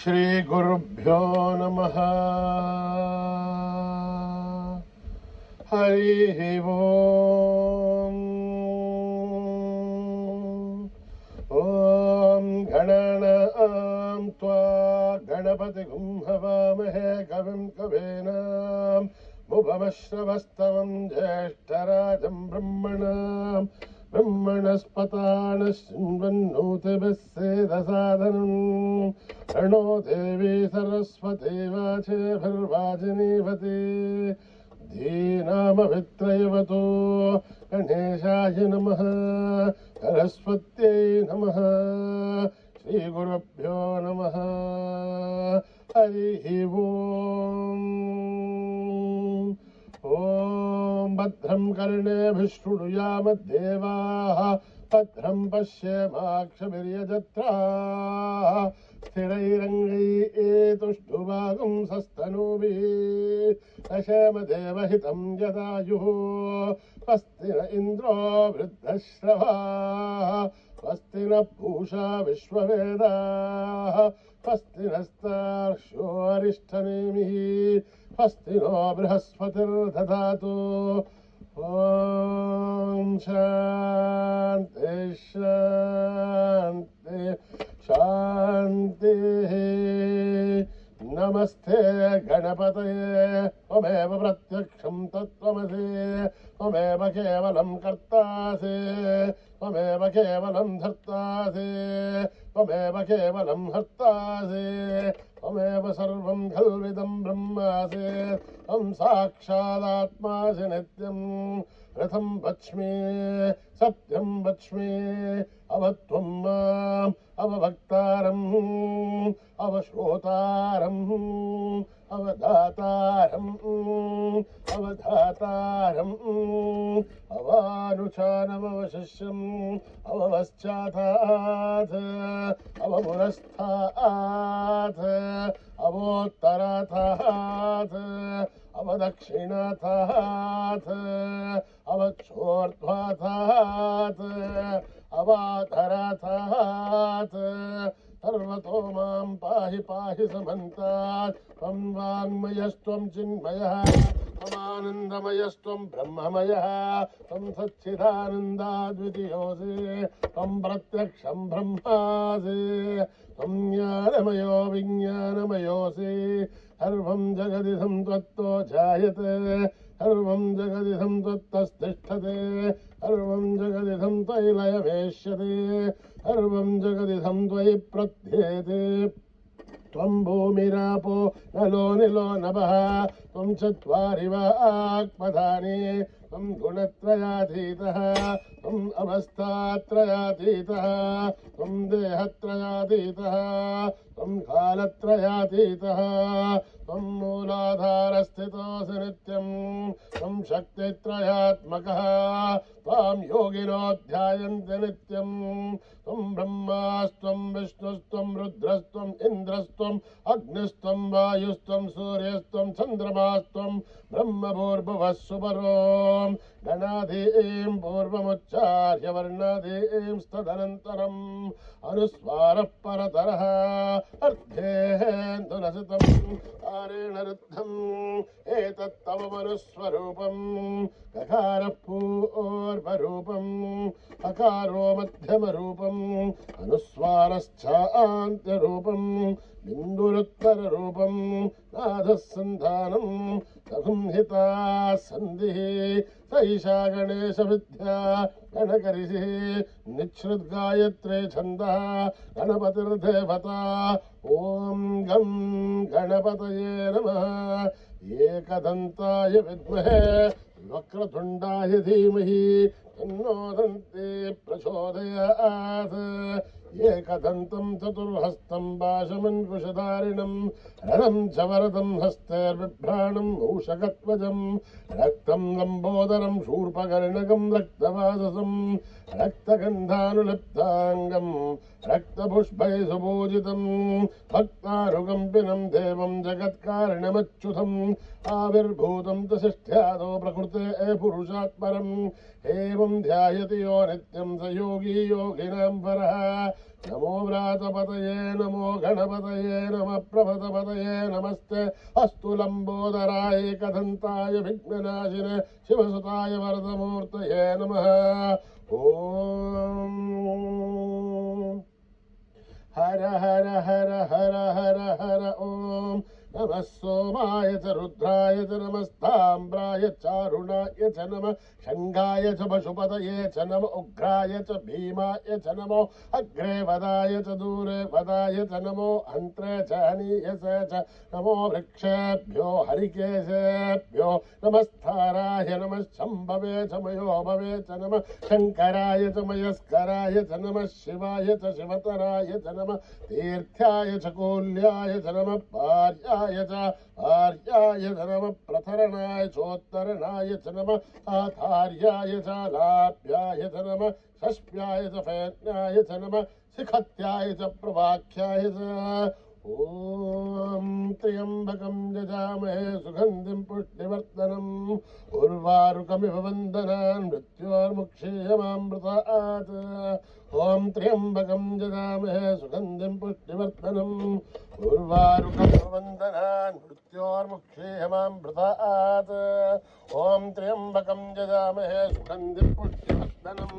श्रीगुरुभ्यो नमः। हरिः ओम्। ॐ गणानां त्वा गणपतिगुं हवामहे कविं कवीनाम् उपमश्रवस्तमं ज्येष्ठराजं ब्रह्मणस्पतानशृण्वन्नोतिभिः सेदसादनम् प्रणो देवी सरस्वती वाचेभिर्वाचिनीवती धीनामभित्रयवतो गणेशाय नमः सरस्वत्यै नमः श्रीगुरुभ्यो नमः। हरिः ओम्। ॐ भद्रं कर्णेभिः शृणुयामदेवाः भद्रं पश्येमाक्षभिर्यजत्राः स्थिरैरङ्गैस्तुष्टुवागुंसस्तनूभिः दशमदेवहितं यदायुः स्वस्ति न इन्द्रो वृद्धश्रवाः स्वस्ति न पूषा विश्ववेदाः स्वस्ति नस्तार्क्ष्यो अरिष्ठनेमिः स्वस्ति नो बृहस्पतिर्दधातु। ॐ शान्ति शान्ति शान्तिः। नमस्ते गणपतये त्वमेव प्रत्यक्षं तत्त्वमसि त्वमेव केवलं कर्तासि त्वमेव केवलं धर्तासि त्वमेव केवलं हर्तासि त्वमेव सर्वं खल्विदं ब्रह्मासि त्वं साक्षादात्मासि नित्यं रथं वच्मि सत्यं वच्मि अवत्वं माम् अवभक्तारम् अवश्रोतारम् अवधातारम् अवधातारम् अवानुचानमवशिष्यम् अवपश्चातात् अवपुरस्तात् अवोत्तरातात् अवदक्षिणातात् अवक्षोर्ध्वातात् अवाधरातात् सर्वतो मां पाहि पाहि समन्तात् त्वं वाङ्मयस्त्वं चिन्मयः त्वमानन्दमयस्त्वं ब्रह्ममयः त्वं सच्चिदानन्दाद्वितीयोऽसि त्वं प्रत्यक्षं ब्रह्मासि त्वं ज्ञानमयो विज्ञानमयोऽसि सर्वं जगदिदं त्वत्तो जायते सर्वं जगदिदं त्वत्तस्तिष्ठते सर्वं जगदिदं त्वयि लयमेष्यते सर्वं जगदिदं त्वयि प्रत्येते त्वं भूमिरापो नलो निलो नभः त्वं चत्वारि वाक्पदानि त्वं गुणत्रयातीतः त्वम् अवस्थात्रयातीतः त्वं देहत्रयातीतः त्वं कालत्रयातीतः त्वं मूलाधारस्थितोऽसि नित्यं त्वं शक्तित्रयात्मकः त्वां योगिनो ध्यायन्ति नित्यं त्वं ब्रह्मास्त्वं विष्णुस्त्वं रुद्रस्त्वं इन्द्रस्त्वं अग्निस्त्वं वायुस्त्वं सूर्यस्त्वं चन्द्रमास्त्वं ब्रह्मभूर्भुवः सुपरों गणादीं पूर्वमुच्चार्य वर्णादीं तदनन्तरम् अनुस्वारः परतरः अर्धेन्दुलसितं तारेण रुद्धम् एतत्तव मनुस्वरूपं ककारः पूर्वरूपम् अकारो मध्यमरूपम् अनुस्वारश्चान्त्यरूपम् बिन्दुरुत्तररूपम् नादः सन्धानम् सगुंहिता सन्धिः सैषा गणेशविद्या गणकरिषिः निच्छ्रुद्गायत्रे छन्दः गणपतिर्देवता। ॐ गं गणपतये नमः। एकदन्ताय विद्महे वक्रतुण्डाय धीमहि तन्नो दन्ती प्रचोदयात्। एकदन्तं चतुर्हस्तं पाशमङ्कुशधारिणं रणं च वरदं हस्तैर्बिभ्राणं मूषकध्वजं रक्तं लम्बोदरं शूर्पकर्णकं रक्तवाससं रक्तगन्धानुलिप्ताङ्गं रक्तपुष्पैः सुपूजितं भक्तानुकम्पिनं देवं जगत्कारणमच्युतम् आविर्भूतं च षष्ठ्यादो प्रकृते पुरुषात्परम् एवं ध्यायति यो नित्यं स योगी योगिनां परः నమో వ్రాతపతయే నమో గణపతయే నమ ప్రభతపతయే నమస్తే అస్తు లంబోదరాయ కదంతాయ విఘ్ననాశినే శివసుతాయ వరదమూర్తయే నమః. ఓం హర హర హర హర హర హర ఓం నమః సోమాయ చ రుద్రాయ చ నమస్తామ్రాయ చారుణాయ చ నమః షంగాయ చ పశుపతయే చ నమ ఉగ్రాయ చ భీమాయ చ నమో అగ్రే వదాయ చ దూరే వదాయ చ నమో అంత్రే చ హనీయసే చ నమో వృక్షేభ్యో హరికేశేభ్యో నమస్తారాయ నమః శంభవే చ మయోభవే చ నమః శంకరాయ చ మయస్కరాయ చ నమః శివాయ చ శివతరాయ చ నమః తీర్థాయ చ కూల్యాయ చ నమః పార్యాయ ఆర్యాయ చ నమః ప్రతరణాయ చోత్తరణాయ చ నమః ఆధార్యాయ చ లాభ్యాయ చ నమః షష్ప్యాయ చ ఫేన్యాయ చ నమః శిఖత్యాయ చ ప్రవాఖ్యాయ చ. ఓం త్ర్యంబకం యజామహే సుగంధిం పుష్టివర్ధనం ఉర్వారుకమివ వందనాన్ మృత్యోర్ముక్షీయమామృతాత్. ఓం త్ర్యంబకం యజామహే సుగంధిం పుష్టివర్ధనం ఉర్వారుకమివ వందనాన్ మృత్యోర్ముక్షీయమామృతాత్. ఓం త్ర్యంబకం యజామహే సుగంధిం పుష్టివర్ధనం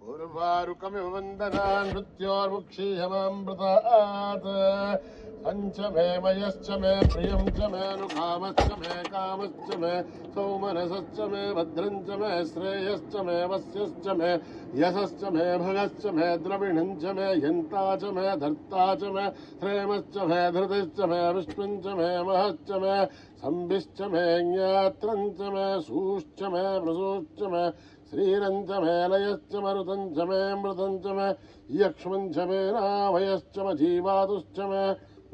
ఉర్వారుకమివ వందనాన్ మృత్యోర్ముక్షీయమామృతాత్. పంచ మే మయశ్చ మే ప్రియం చ మే అనుకామశ్చ మే కామశ్చ మే సౌమనసశ్చ మే భద్రం చ మే శ్రేయశ్చ మే వస్యశ్చ మే యశశ్చ మే భగశ్చ మే ద్రవిణం చ మే యంతా చ మే ధర్తా చ మే శ్రేమశ్చ మే ధృతిశ్చ మే విష్ణుం చ మే మహశ్చ మే సంభిశ్చ మే జ్ఞాత్రం చ మే సూశ్చ మే ప్రసూశ్చ మే శ్రీరం చ మే లయశ్చ మరుతం చ మే మృతం చ మే యక్ష్మం చ మే నాభయశ్చ మే జీవాతుశ్చ మే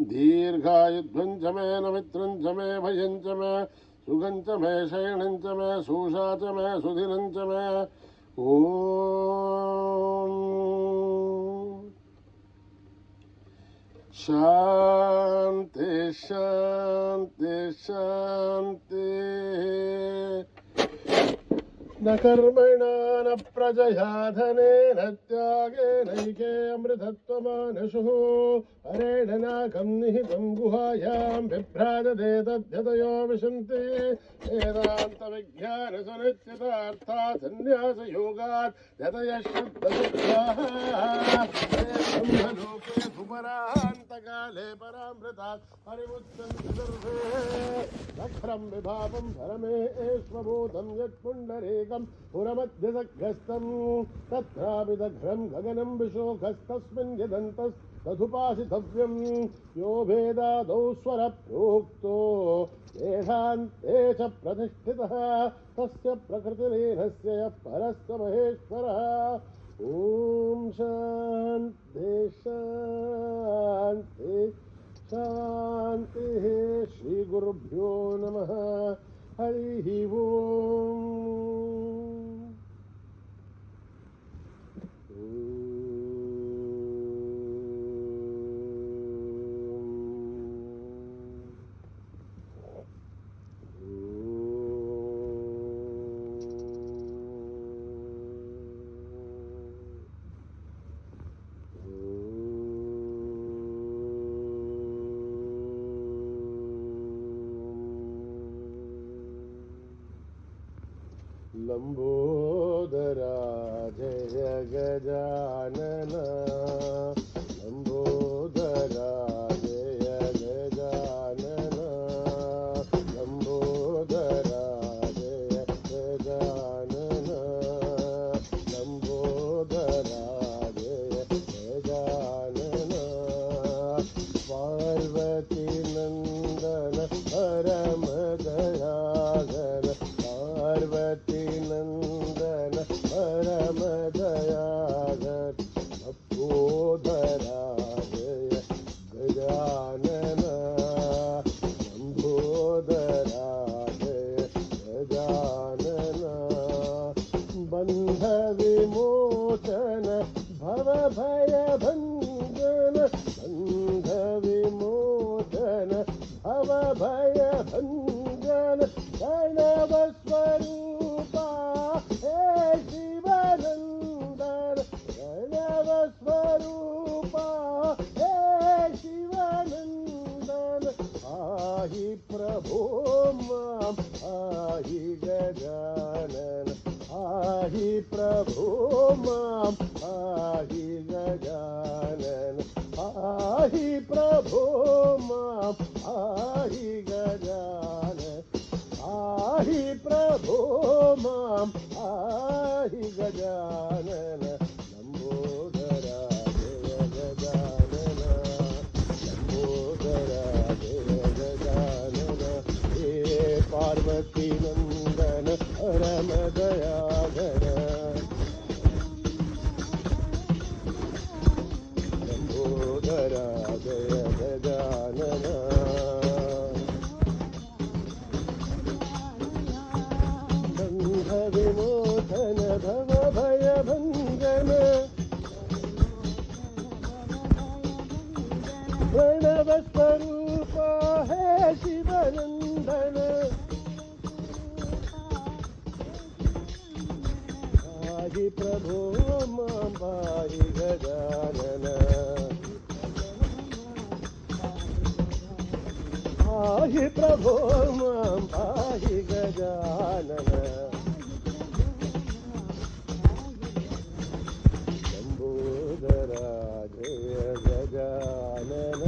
దీర్ఘాయుధ్వం చ మే నమిత్రం చ మే భయం చ మే సుఖం చ మే శయనం చ మే శూషా చ మే సుధిరం చ మే. ఓం శాంతి శాంతి శాంతి. న కర్మణా న ప్రజయా ధనేన త్యాగేనైకే అమృతత్వమానశు హరేణ నాకం నిహితం గుహాయాం బిభ్రాజతే తద్యతయో విశంతి. వేదాంత విజ్ఞాన సునిశ్చితార్థా సన్యాస యోగాత్ యతయః శుద్ధసిద్ధాః బ్రహ్మలోకే సుపరాంతకాలే పరామృతాత్ పరిముచ్యంతి సర్వే. లక్ష్రం విభావం పరమేశ్వభూతం యత్పుండరీకం పురమధ్యసఘ్రస్తం తత్రాపి దఘ్రం గగనం విశోకస్తస్మిన్ యదంతస్తదుపాసితవ్యం. యో భేదాదౌ స్వర ప్రోక్తో వేదాంతే చ ప్రతిష్ఠితః తస్య ప్రకృతిలీనస్య పరస్య మహేశ్వరః. ఓం శాంతి శాంతి శాంతి. శ్రీ గురుభ్యో నమః. హరి ఓం. లంబోదరా జయ గజానన లంబోదరా జయ గజానన లంబోదరా జయ గజానన లంబోదరా జయ గజానన. పార్వతీ నందన పరమదయాగర పార్వతీ నందన పరమదయాగర లంబోదరా జయ గజానన లంబోదరా జయ గజానన. బంధ విమోచన భవ భయ భంజన బంధ విమోచన భవ భయ భంజన ప్రణవ స్వరూపా హే శివనందన ప్రణవ స్వరూప पाहि गजानन पाहि प्रभो मां पाहि गजानन पाहि प्रभो मां पाहि गजानन पाहि प्रभो मां पाहि गजानन लंबोदरा जय गजानन लंबोदरा जय गजानन हे पार्वती नंदन परम दयाधर लंबोदरा जय गजानन बंध विमोचन भव भय भंजन प्रणव स्वरूप है शिवनंदन पाहि प्रभो मां पाहि गजानन पाहि प्रभो मां पाहि गजानन लंबोदरा जय गजानन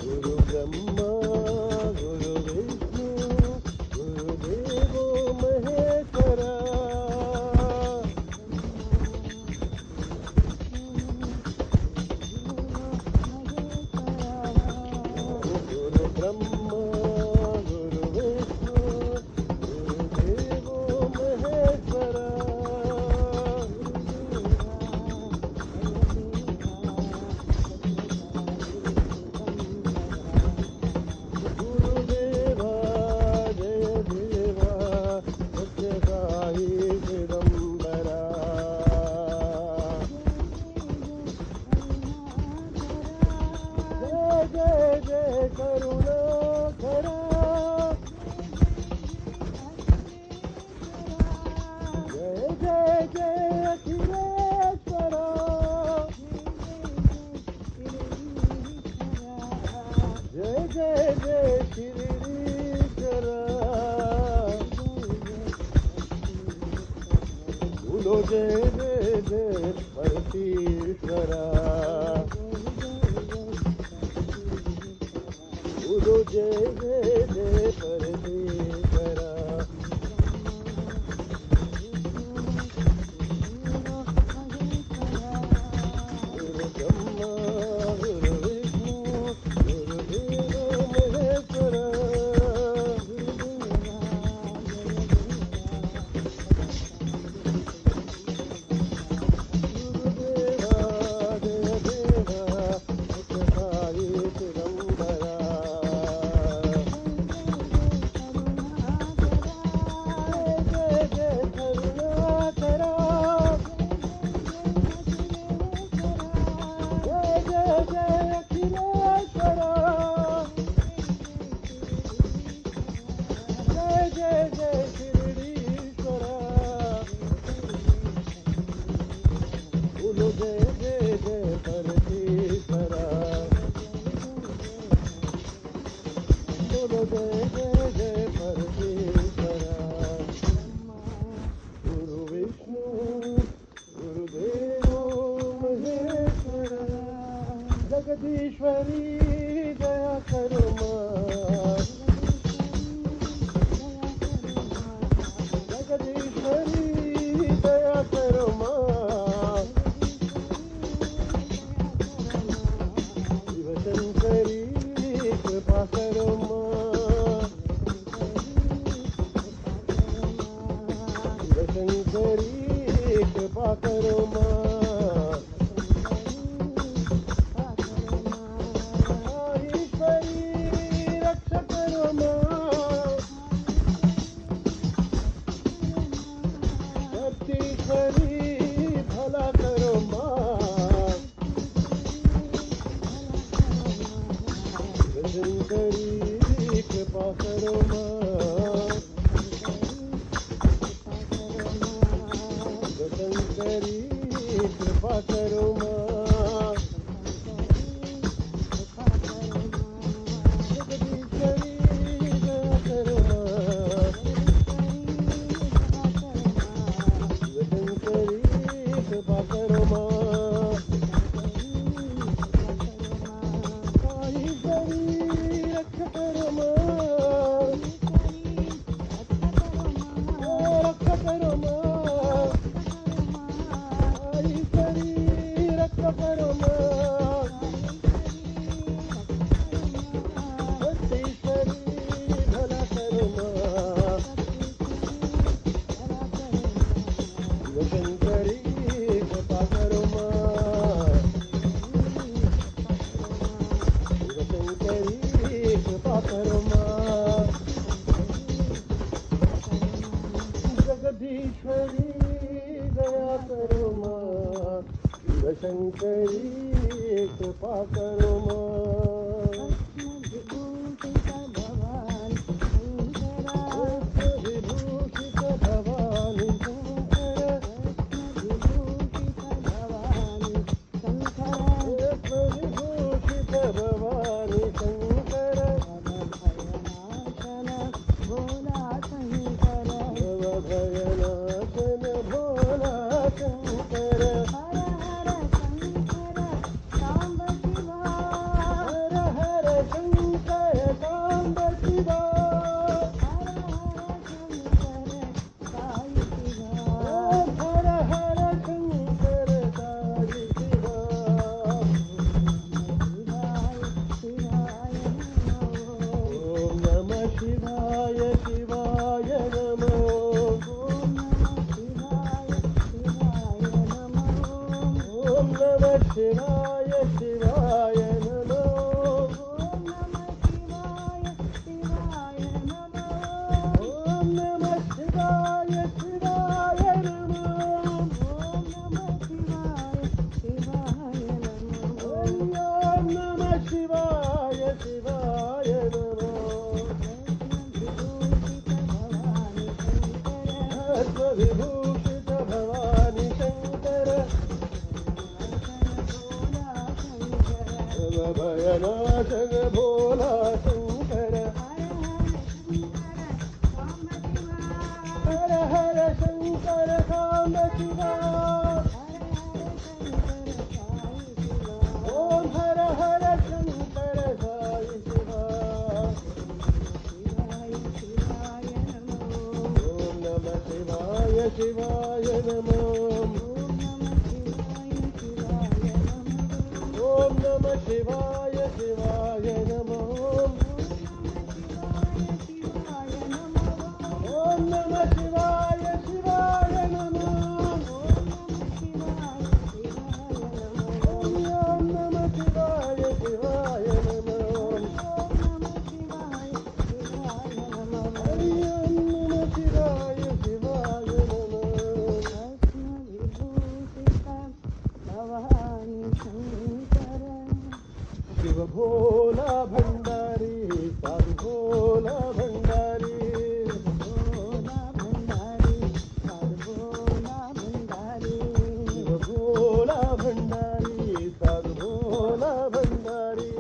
गुरु ब्रह्मा गुरु विष्णु गुरुदेवो महेश्वरा गुरु ब्रह्मा गुरु विष्णु गुरुदेवो महेश्वरा गुरुदेवा जय देवा सत्य साई चिदंबरा जय जय जय करुणाकरा जय जय जय अखिलेश्वरा जय जय जय शिरीश्वरा बोलो जय जय जय परमेश्वरा बोलो जय जय जय परमेश्वरा गुरु ब्रह्मा गुरु विष्णु गुरुदेवो महेश्वरा गुरुदेवा जय देवा सत्य साई चिदंबरा जय जय करुणाकरा जय जय जय अखिलेश्वरा जय जय जय शिरीश्वरा बोलो जय जय जय परमेश्वरा बोलो जय जय जय परमेश्वरा गुरु विष्णु गुरुदेवो महेश्वरा जगदीश्वरी दया करो मां जगदीश्वरी दया करो मां शिवशंकरी कृपा करो मां शिवशंकरी कृपा करो मां ईश्वरी कृपा करो माँ, जगदीश्वरी दया करो माँ, शिवशंकरी कृपा करो माँ, साईश्वरी रक्षा करो माँ, रक्षा करो माँ, साईश्वरी रक्षा करो माँ, भक्तीश्वरी भला करो माँ, शिवशंकरी कृपा करो माँ, शिवशंकरी कृपा करो माँ, जगदीश्वरी दया करो माँ, शिवशंकरी कृपा करो माँ, विभूषित भवानी शंकर, विभूषित भवानी शंकर, भवभयनाशन भोला शंकर, हर हर शंकर सांब शिवा, हर हर शंकर साई शिवा, ओम नमः शिवाय शिवाय नमो, ओम नमः शिवाय शिवाय नमो, ओम नमः शिवाय शिवाय नमो, ओम नमः शिवाय शिवाय नमो, विभूषित भवानी शंकर, भयनाशन भोला शंकर, हर हर शंकर सांब शिवा, ओम हर हर शंकर साई शिवा, ओम नमः शिवाय शिवाय नमो, ओम नमः शिवाय शिवाय नमो, ओम नमः शिवाय शिवाय नमो, ओम नमः शिवाय शिवाय नमो, हरि ओम नमः शिवाय शिवाय नमो, शिव भोला भंडारी साधु भोला भंडारी, शिव भोला भंडारी साधु भोला भंडारी, शिव भोला भंडारी साधु भोला भंडारी,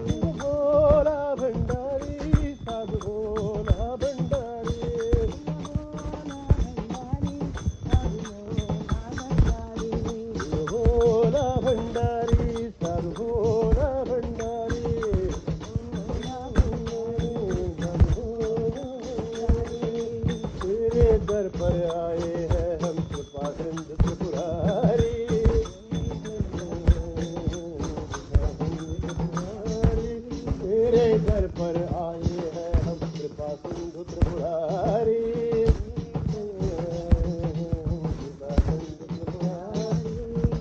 शिव भोला भंडारी साधु भोला भंडारी, तेरे दर पर आए हैं हम कृपा सिंधु त्रिपुरारी, तेरे दर पर आए हैं हम कृपा सिंधु त्रिपुरारी,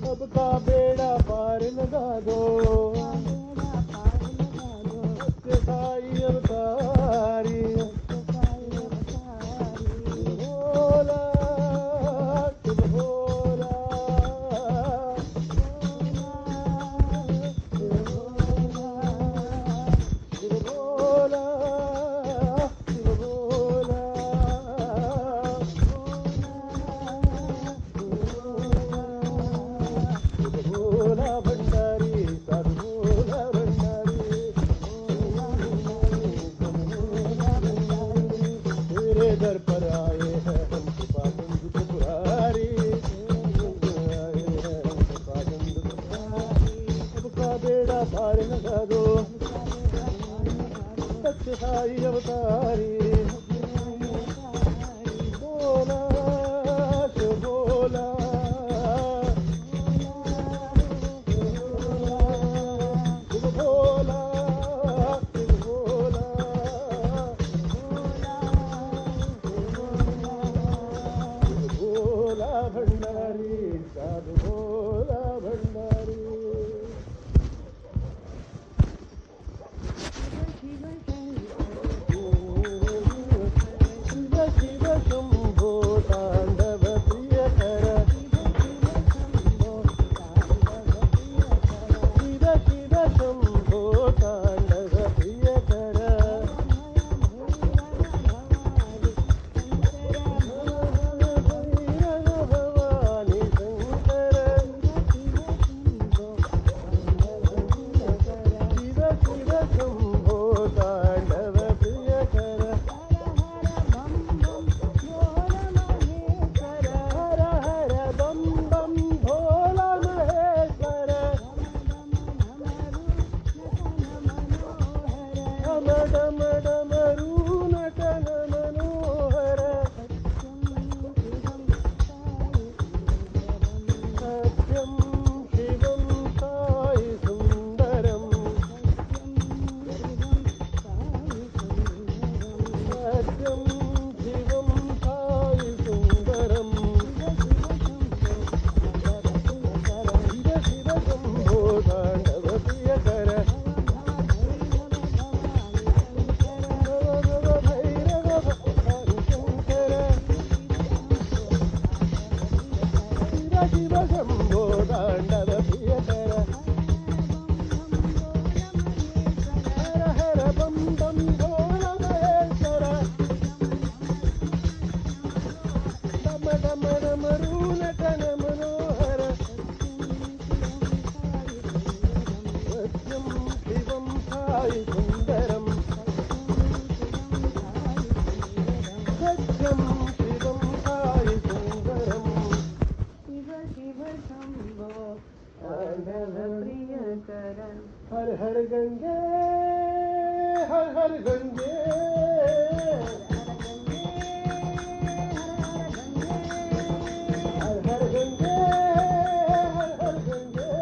सबका बेड़ा पार लगा दो, सत्य साई अवतारी, भोला पर आए हैं हम कृपाकुंज त्रिपुरारी, सबका बेड़ा पार लगा दो सत्य साई अवतारी। बोला बोला भंडारी साधु भोला भंडारी। शिव शिव शंभो तांडव प्रियकर, शिव शिव शंभो तांडव प्रियकर, हर हर गंगे हर हर गंगे, हर हर गंगे हर हर गंगे,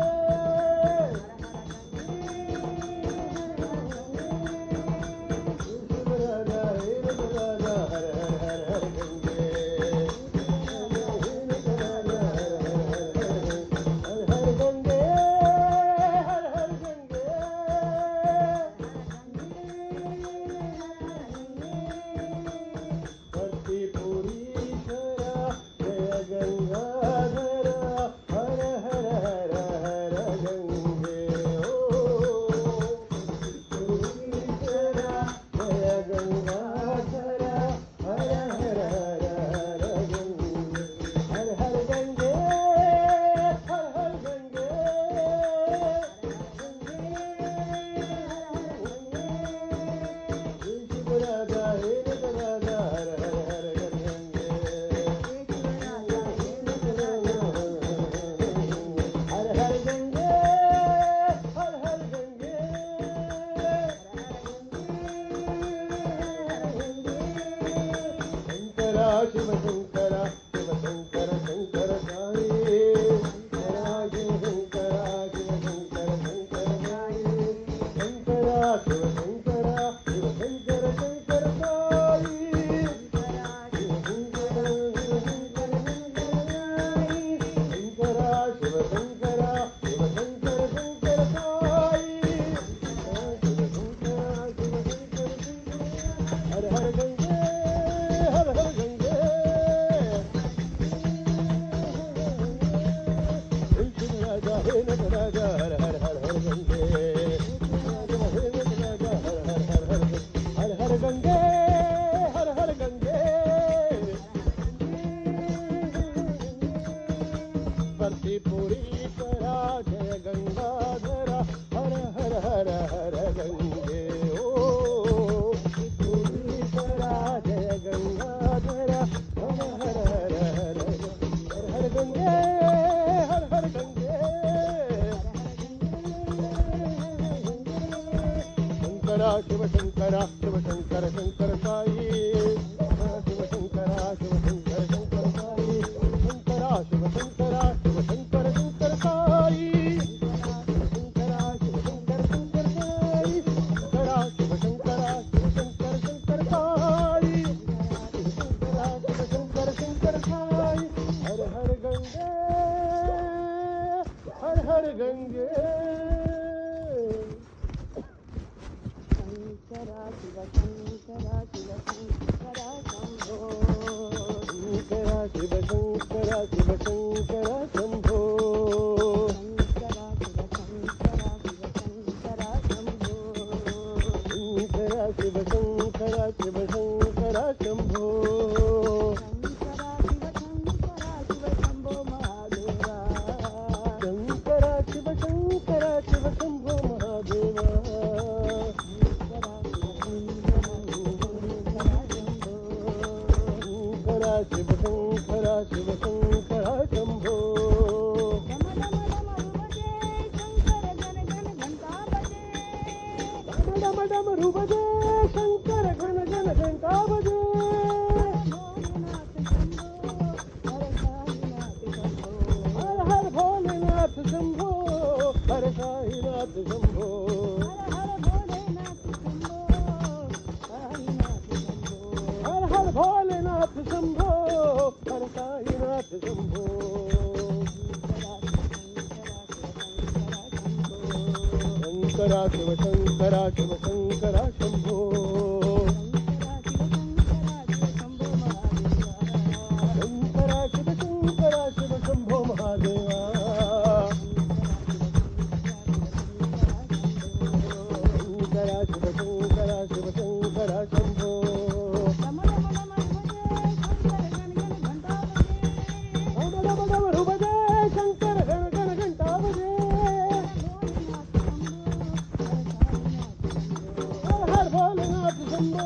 शिव राजा हे राजा हर हर हर हर गंगे, शिव शंकर शिव शंकर शंकर साई, शिव शंकर शिव शंकर शंकर साई, शंकर शिव शंकर शिव शंकर शंकर साई, शिव शंकर शिव शंकर शंकर साई, शंकर शिव शंकर शिव शंकर शंकर साई, शिव शंकर शिव शंकर हर हर गंगे हर हर गंगे, ಗಂಗೆ ಶಂಕರ ಶಿವ ಶಂಕರ ಶಿವ ಶಂಕರ ಶಂಭೋ ಶಂಕರ ಶಿವ ಶಂಕರ ಶಿವ ಶಂಕರ ಶಂಭೋ ಶಂಕರ ಶಿವ ಶಂಕರ ಶಿವ ಶಂಕರ ಶಂಭೋ ಶಂಕರ ಶಿವ ಶಂಕರ ಶಿವ ಶಂಕರ ಶಂಭೋ ಶಂಕರ ಶಿವ ಶಂಕರ ಶಿವ ಶಂಭೋ ಮಹಾದೇವ ಶಂಕರ ಶಿವ ಶಂಕರ ಶಿವ ಶಂಭೋ ಮಹಾದೇವ ಶಿವ ಶಂಕರ ಶಿವ ಶಂಕರ ಶಂಭೋ ಡಮ ಡಮ ರುಬಜೆ ಶಂಕರ ಘನ ಘನ ಘಂಟಾ ಬಜೆ ಹರ ಹರ ಭೋಲೆನಾಥ ಶಂಭೋ ಹರ ಸಾಯಿನಾಥ ಶಂಭೋ ಹರ ಹರ ಭೋಲೆನಾಥ ಶಂಭೋ ಹರ ಸಾಯಿನಾಥ ಶಂಭೋ ಶಂಕರ ಶಿವ ಶಂಕರ ಶಿವ ಶಂಕರ ಶಂಭೋ ಶಂಕರ ಶಿವ ಶಂಕರ ಶಿವ ಶಂಭೋ ಮಹಾದೇವ ಶಂಕರ ಶಿವ ಶಂಕರ ಶಿವ ಶಂಕರ ಶಂಭೋ ಡಮ ಡಮ ರುಬಜೆ ಶಂಕರ ಗಣ ಗಣ ಘಂಟಾ ಬಜೆ ಹರ ಹರ ಭೋಲೆನಾಥ ಶಂಭೋ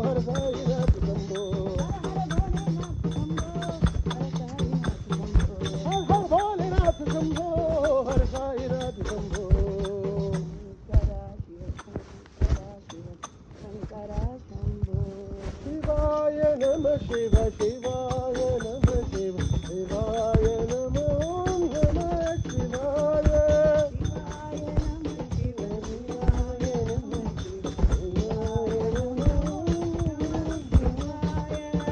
ಹರ ಸಾಯಿನಾಥ ಶಂಭೋ ಹರ ಹರ ಭೋಲೆನಾಥ ಶಂಭೋ ಹರ ಸಾಯಿನಾಥ ಶಂಭೋ ಶಿವಾಯ ನಮ ಶಿವ ಶಿವಾಯ ನಮ ಶಿವ ಶಿವಾಯ ನಮ ಓಂ ನಮ ಶಿವಾಯ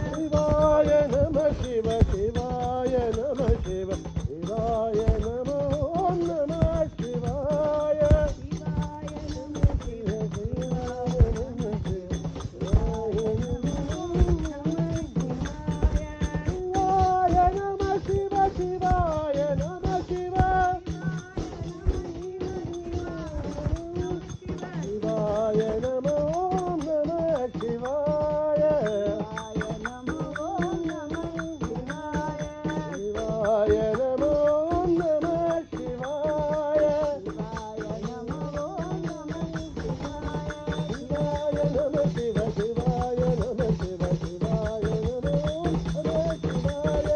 ಶಿವಾಯ ನಮ ಶಿವ ಶಿವಾಯ ನಮ ಶಿವ ಶಿವಾಯ ನಮ ಓಂ ನಮ ಶಿವಾಯ ಶಿವಾಯ ನಮ ಶಿವ ಶಿವಾಯ ನಮ ಶಿವ ಶಿವಾಯ ನಮ ಓಂ ನಮ ಶಿವಾಯ ಶಿವಾಯ ನಮ ಓಂ ನಮ ಶಿವಾಯ ಶಿವಾಯ ನಮ ಶಿವ ಶಿವಾಯ ನಮ ಶಿವ ಶಿವಾಯ ನಮ ಓಂ ನಮ ಶಿವಾಯ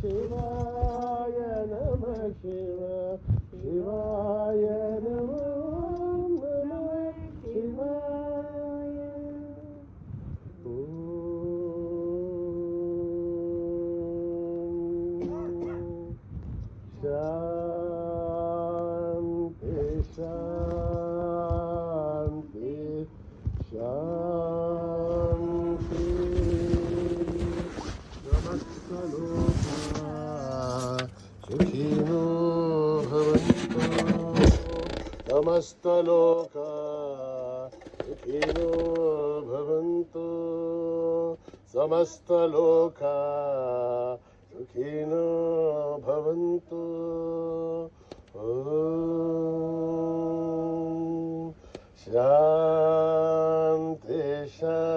ಶಿವಾಯ ನಮ ಶಿವ ಶಿವಾಯ ನಮ ನಮ ಶಿವಾಯ ಶಾಂತಿ ಶಾಂತಿ ಶಾಂತಿ ಸಮಸ್ತಲೋಕ ಸುಖಿನೋ ಭವಂತು ಸಮಸ್ತಲೋಕ ಸುಖಿನೋ ಭವಂತು ಸಮಸ್ತಲೋಕ ಸುಖಿನೋ ಭವಂತು ಓಂ ಶಾಂತಿ ಶಾಂತಿ